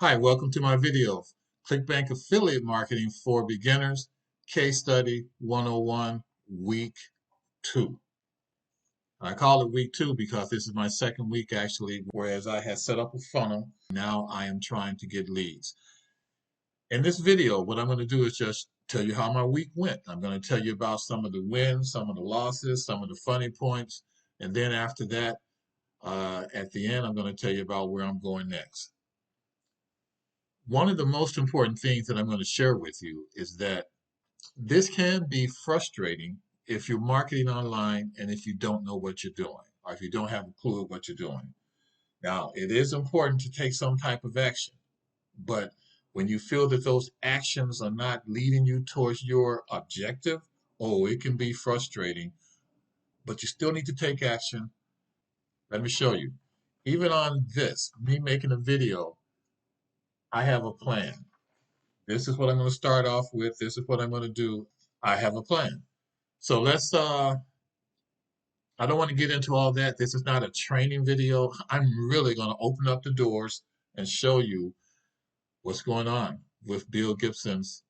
Hi, welcome to my video, Clickbank Affiliate Marketing for Beginners, Case Study 101, Week 2. I call it Week 2 because this is my second week actually, whereas I had set up a funnel. Now I am trying to get leads. In this video, what I'm going to do is just tell you how my week went. I'm going to tell you about some of the wins, some of the losses, some of the funny points, and then after that, at the end, I'm going to tell you about where I'm going next. One of the most important things that I'm going to share with you is that this can be frustrating if you're marketing online and if you don't know what you're doing, or if you don't have a clue of what you're doing. Now, it is important to take some type of action, but when you feel that those actions are not leading you towards your objective, oh, it can be frustrating, but you still need to take action. Let me show you. Even on this, me making a video, I have a plan. This is what I'm going to start off with. This is what I'm going to do. I have a plan. So I don't want to get into all that. This is not a training video. I'm really going to open up the doors and show you what's going on with Bill Gibson's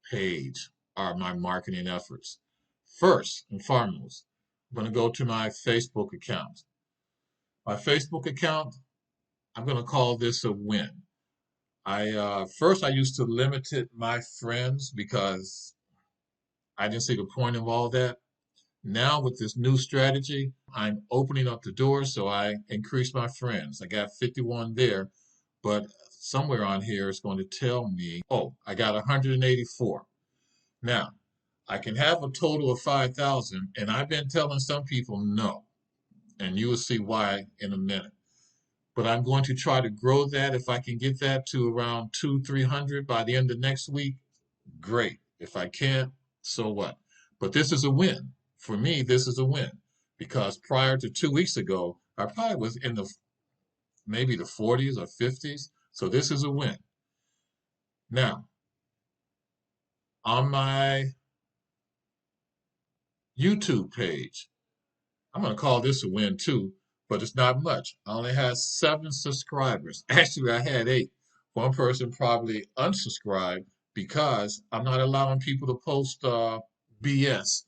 page or my marketing efforts. First and foremost, I'm going to go to my Facebook account. My Facebook account, I'm going to call this a win. First I used to limit my friends because I didn't see the point of all that. Now with this new strategy, I'm opening up the door, so I increase my friends. I got 51 there, but somewhere on here it's going to tell me, oh, I got 184. Now, I can have a total of 5,000, and I've been telling some people no, and you will see why in a minute. But I'm going to try to grow that. If I can get that to around 300 by the end of next week, great. If I can't, so what? But this is a win. For me, this is a win because prior to 2 weeks ago, I probably was in maybe the 40s or 50s. So this is a win. Now, on my YouTube page, I'm going to call this a win too, but it's not much. I only had 7 subscribers. Actually, I had 8. One person probably unsubscribed because I'm not allowing people to post BS.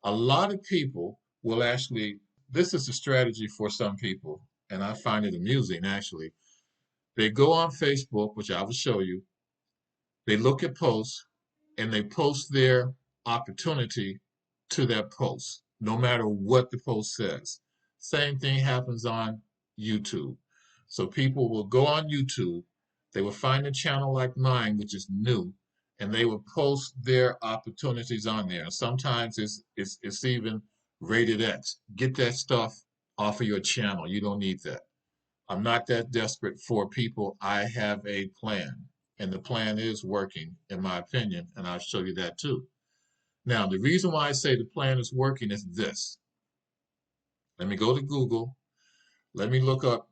A lot of people will actually, this is a strategy for some people, and I find it amusing actually. They go on Facebook, which I will show you, they look at posts, and they post their opportunity to that post, no matter what the post says. Same thing happens on YouTube. So people will go on YouTube, they will find a channel like mine, which is new, and they will post their opportunities on there. Sometimes it's even rated X. Get that stuff off of your channel. You don't need that. I'm not that desperate for people. I have a plan, and the plan is working, in my opinion, and I'll show you that too. Now, the reason why I say the plan is working is this. Let me go to Google. Let me look up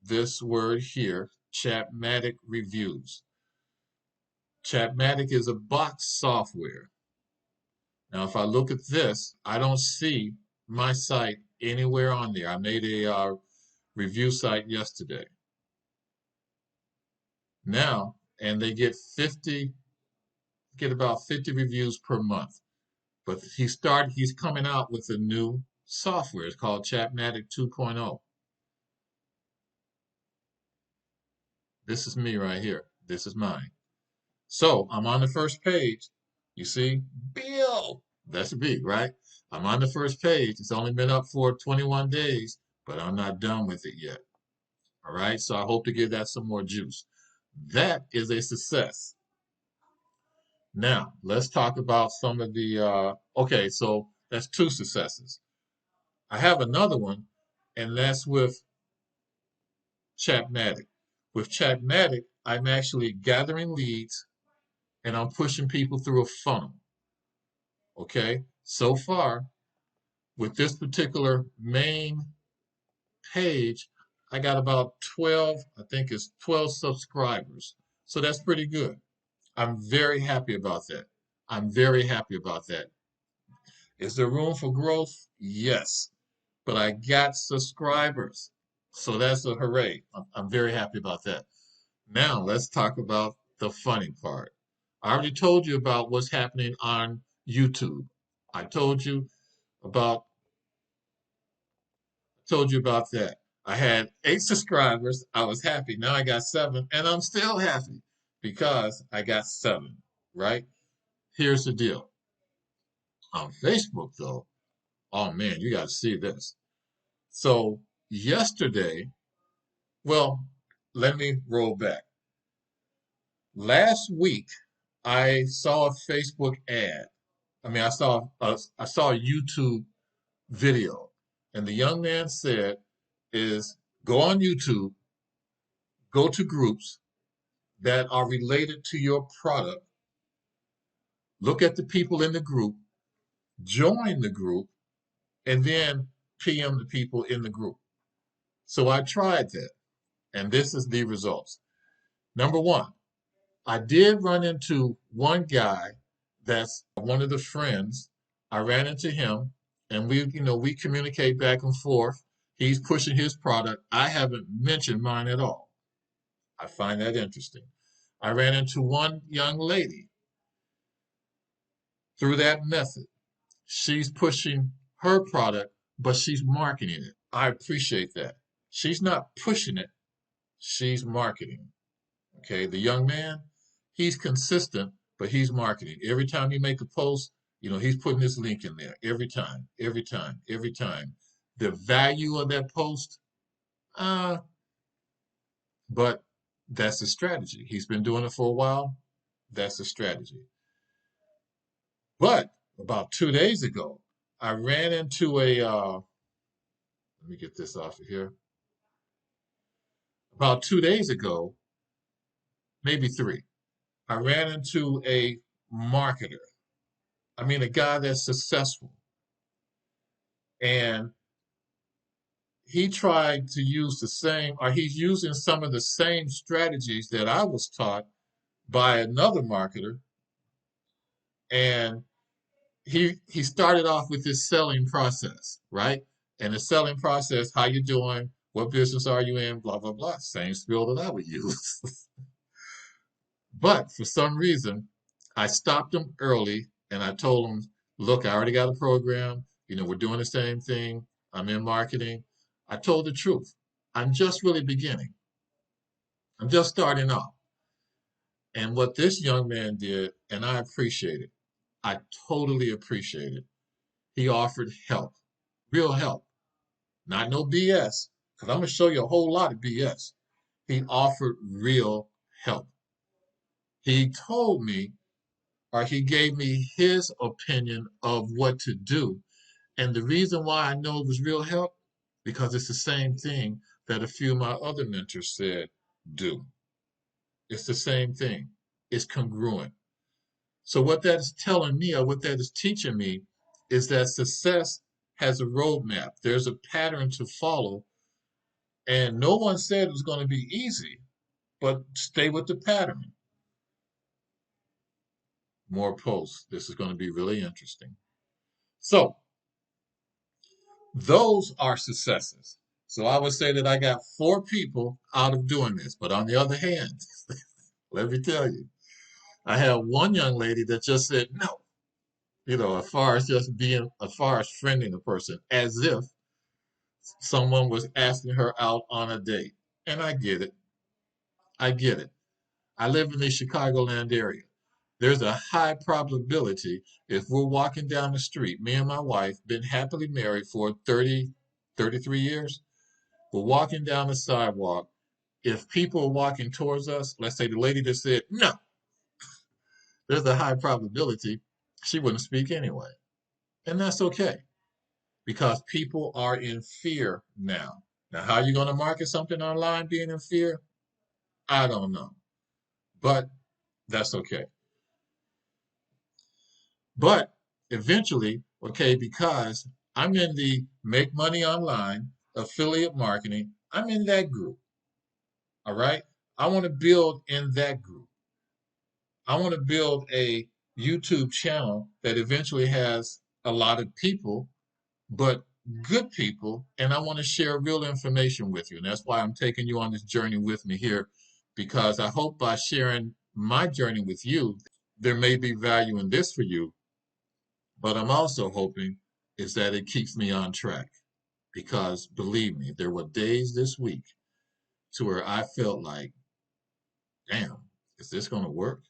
this word here, Chatmatic Reviews. Chatmatic is a box software. Now, if I look at this, I don't see my site anywhere on there. I made a review site yesterday. Now, and they get about 50 reviews per month. But he's coming out with a new software. It's called Chatmatic 2.0. This is me right here. This is mine. So I'm on the first page. You see, Bill. That's a B, right? I'm on the first page. It's only been up for 21 days, but I'm not done with it yet. All right. So I hope to give that some more juice. That is a success. Now, let's talk about some of okay, so that's 2 successes. I have another one, and that's with Chatmatic. With Chatmatic, I'm actually gathering leads and I'm pushing people through a funnel. Okay, so far with this particular main page, I got about 12, I think it's 12 subscribers. So that's pretty good. I'm very happy about that. I'm very happy about that. Is there room for growth? Yes. But I got subscribers. So that's a hooray. I'm very happy about that. Now let's talk about the funny part. I already told you about what's happening on YouTube. I about told you about that. I had 8 subscribers. I was happy. Now I got 7, and I'm still happy because I got 7, right? Here's the deal. On Facebook, though, oh man, you got to see this. So yesterday, well, let me roll back. Last week, I saw a Facebook ad. I saw a YouTube video, and the young man said, "Is go on YouTube, go to groups that are related to your product, look at the people in the group, join the group, and then PM the people in the group." So I tried that, and this is the results. Number one, I did run into one guy that's one of the friends. I ran into him and we communicate back and forth. He's pushing his product. I haven't mentioned mine at all. I find that interesting. I ran into one young lady through that method. She's pushing her product, but she's marketing it. I appreciate that. She's not pushing it, she's marketing. Okay, the young man, he's consistent, but he's marketing. Every time you make a post, he's putting this link in there. Every time, every time, every time. The value of that post, uh, but that's the strategy. He's been doing it for a while. That's the strategy. But about 2 days ago, I ran into let me get this off of here. About 2 days ago, maybe three, I ran into a marketer. I mean, a guy that's successful. And he tried to use or he's using some of the same strategies that I was taught by another marketer. And he started off with this selling process, right? And the selling process, how you doing? What business are you in? Blah, blah, blah. Same spiel that I would use. But for some reason, I stopped him early and I told him, look, I already got a program. We're doing the same thing. I'm in marketing. I told the truth. I'm just really beginning. I'm just starting off. And what this young man did, and I appreciate it, I totally appreciate it. He offered help, real help, not no BS, because I'm going to show you a whole lot of BS. He offered real help. He told me, or he gave me his opinion of what to do. And the reason why I know it was real help, because it's the same thing that a few of my other mentors said, do. It's the same thing. It's congruent. So what that is telling me, or what that is teaching me, is that success has a roadmap. There's a pattern to follow. And no one said it was going to be easy, but stay with the pattern. More posts. This is going to be really interesting. So those are successes. So I would say that I got 4 people out of doing this. But on the other hand, let me tell you, I have one young lady that just said no. As far as as far as friending a person, as if someone was asking her out on a date. And I get it. I get it. I live in the Chicagoland area. There's a high probability if we're walking down the street, me and my wife, been happily married for 30, 33 years. We're walking down the sidewalk. If people are walking towards us, let's say the lady that said no, there's a high probability she wouldn't speak anyway. And that's okay because people are in fear now. Now, how are you going to market something online being in fear? I don't know. But that's okay. But eventually, okay, because I'm in the make money online, affiliate marketing, I'm in that group. All right. I want to build in that group. I want to build a YouTube channel that eventually has a lot of people, but good people. And I want to share real information with you. And that's why I'm taking you on this journey with me here. because I hope by sharing my journey with you, there may be value in this for you, but I'm also hoping is that it keeps me on track. Because believe me, there were days this week to where I felt like, damn, is this going to work?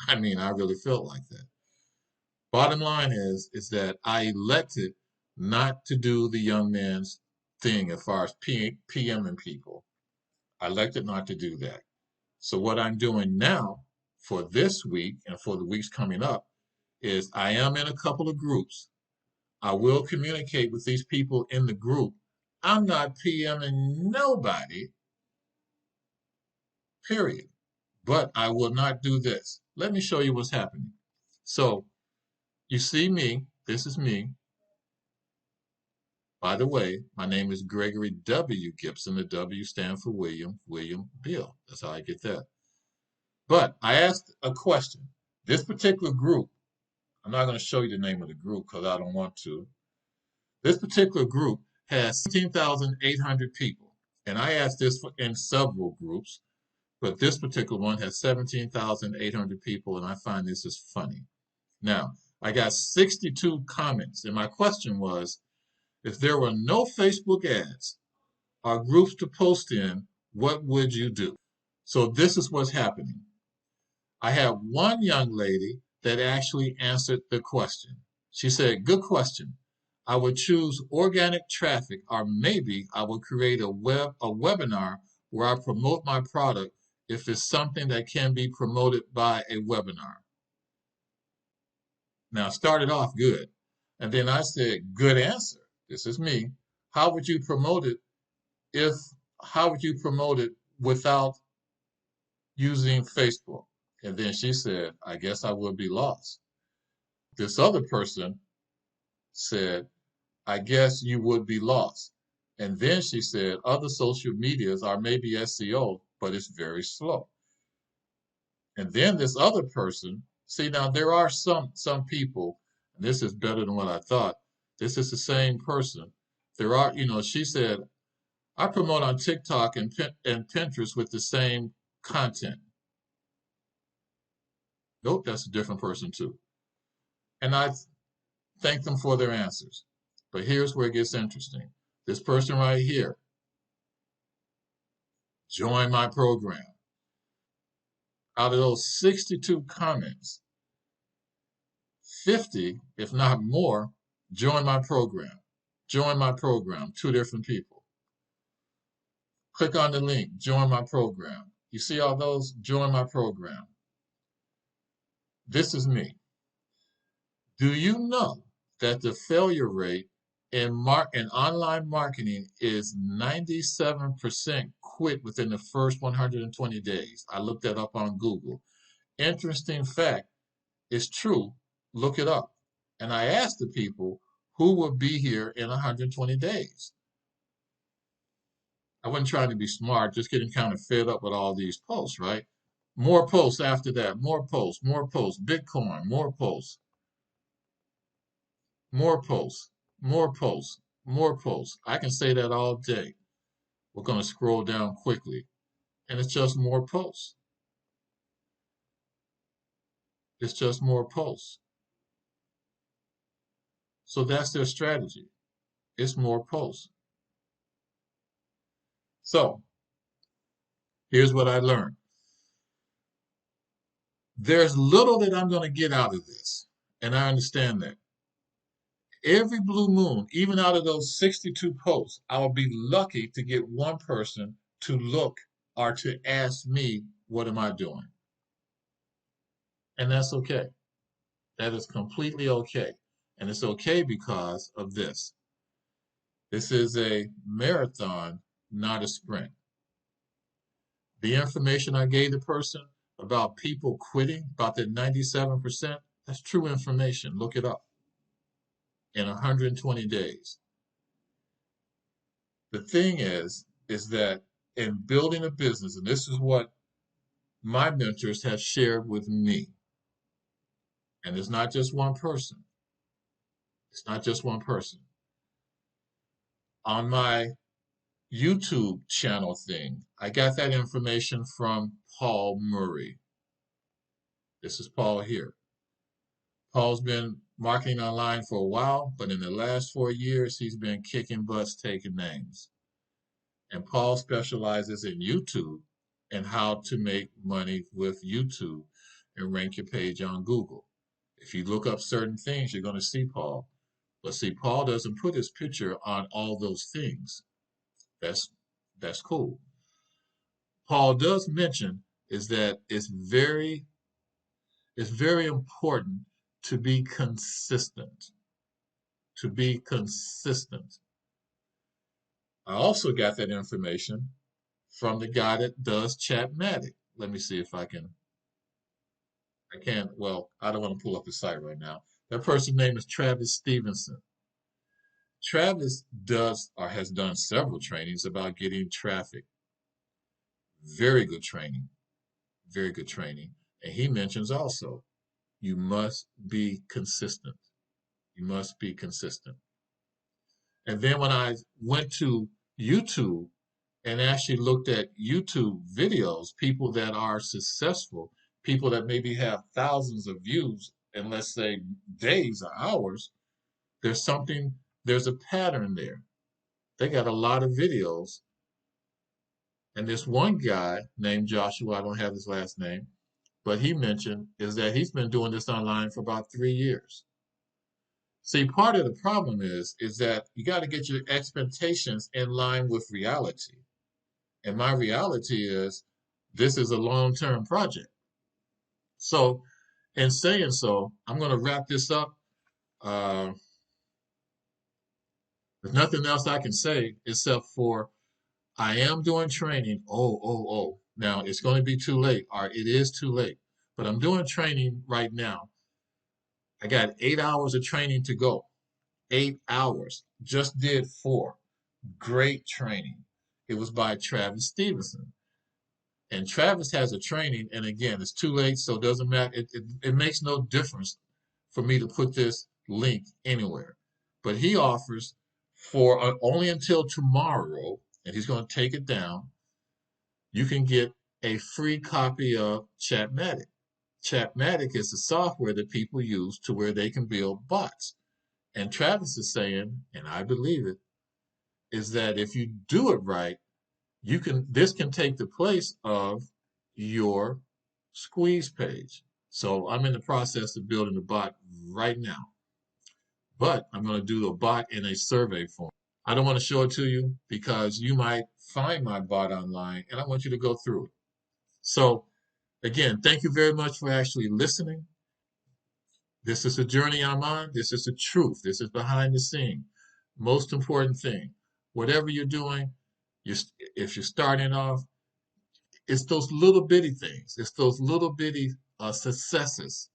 I mean, I really felt like that. Bottom line is that I elected not to do the young man's thing as far as PMing people. I elected not to do that. So what I'm doing now for this week and for the weeks coming up is I am in a couple of groups. I will communicate with these people in the group. I'm not PMing nobody, period. But I will not do this. Let me show you what's happening. So you see me. This is me. By the way, my name is Gregory W. Gibson. The W stands for William Bill. That's how I get that. But I asked a question. This particular group, I'm not going to show you the name of the group because I don't want to. This particular group has 17,800 people. And I asked this in several groups, but this particular one has 17,800 people, and I find this is funny. Now, I got 62 comments, and my question was, if there were no Facebook ads or groups to post in, what would you do? So this is what's happening. I have one young lady that actually answered the question. She said, good question. I would choose organic traffic, or maybe I would create a webinar where I promote my product if it's something that can be promoted by a webinar. Now, it started off good. And then I said, good answer. This is me. How would you promote it if, how would you promote it without using Facebook? And then she said, I guess I would be lost. This other person said, I guess you would be lost. And then she said, other social medias are maybe SEO, but it's very slow. And then this other person, see now there are some people, and this is better than what I thought. This is the same person. There are, she said, I promote on TikTok and Pinterest with the same content. Nope, that's a different person too. And I thank them for their answers. But here's where it gets interesting. This person right here, join my program. Out of those 62 comments, 50, if not more, join my program. Join my program, 2 different people. Click on the link, join my program. You see all those? Join my program. This is me. Do you know that the failure rate in online marketing is 97% quit within the first 120 days? I looked that up on Google. Interesting fact. It's true. Look it up. And I asked the people who will be here in 120 days. I wasn't trying to be smart, just getting kind of fed up with all these posts, right? More posts after that, more posts, Bitcoin, more posts, more posts, more posts, more posts. I can say that all day. We're going to scroll down quickly, and it's just more posts. It's just more posts. So that's their strategy. It's more posts. So here's what I learned. There's little that I'm going to get out of this, and I understand that. Every blue moon, even out of those 62 posts, I will be lucky to get one person to look or to ask me, what am I doing? And that's okay. That is completely okay. And it's okay because of this. This is a marathon, not a sprint. The information I gave the person about people quitting, about that 97%, that's true information. Look it up. In 120 days. The thing is that in building a business, and this is what my mentors have shared with me, and it's not just one person. It's not just one person. On my YouTube channel thing. I got that information from Paul Murray. This is Paul here. Paul's been marketing online for a while, but in the last 4 years, he's been kicking butts, taking names. And Paul specializes in YouTube and how to make money with YouTube and rank your page on Google. If you look up certain things, you're going to see Paul. But see, Paul doesn't put his picture on all those things. That's that's cool. Paul does mention is that it's very important to be consistent. To be consistent. I also got that information from the guy that does Chatmatic. Let me see if I can. I can't. Well, I don't want to pull up the site right now. That person's name is Travis Stevenson. Travis does or has done several trainings about getting traffic. Very good training. Very good training. And he mentions also you must be consistent. You must be consistent. And then when I went to YouTube and actually looked at YouTube videos, people that are successful, people that maybe have thousands of views in, let's say, days or hours, there's a pattern there. They got a lot of videos. And this one guy named Joshua, I don't have his last name, but he mentioned is that he's been doing this online for about 3 years. See, part of the problem is that you got to get your expectations in line with reality. And my reality is this is a long-term project. So, in saying so, I'm going to wrap this up. Uh, there's nothing else I can say except for I am doing training. Oh. Now, it's going to be too late, or it is too late. But I'm doing training right now. I got 8 hours of training to go. 8 hours. Just did 4. Great training. It was by Travis Stevenson. And Travis has a training, and again, it's too late, so it doesn't matter. It makes no difference for me to put this link anywhere. But he offers for only until tomorrow, and he's going to take it down. You can get a free copy of Chatmatic. Chatmatic is the software that people use to where they can build bots. And Travis is saying, and I believe it, is that if you do it right, this can take the place of your squeeze page. So I'm in the process of building a bot right now, but I'm going to do a bot in a survey form. I don't want to show it to you because you might find my bot online and I want you to go through it. So again, thank you very much for actually listening. This is a journey I'm on. This is the truth. This is behind the scene. Most important thing, whatever you're doing, if you're starting off, it's those little bitty things. It's those little bitty successes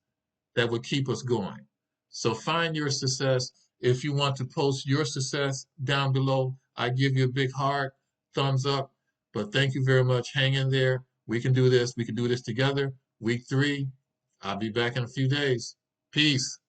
that will keep us going. So find your success. If you want to post your success down below, I give you a big heart, thumbs up. But thank you very much. Hang in there. We can do this. We can do this together. Week 3. I'll be back in a few days. Peace.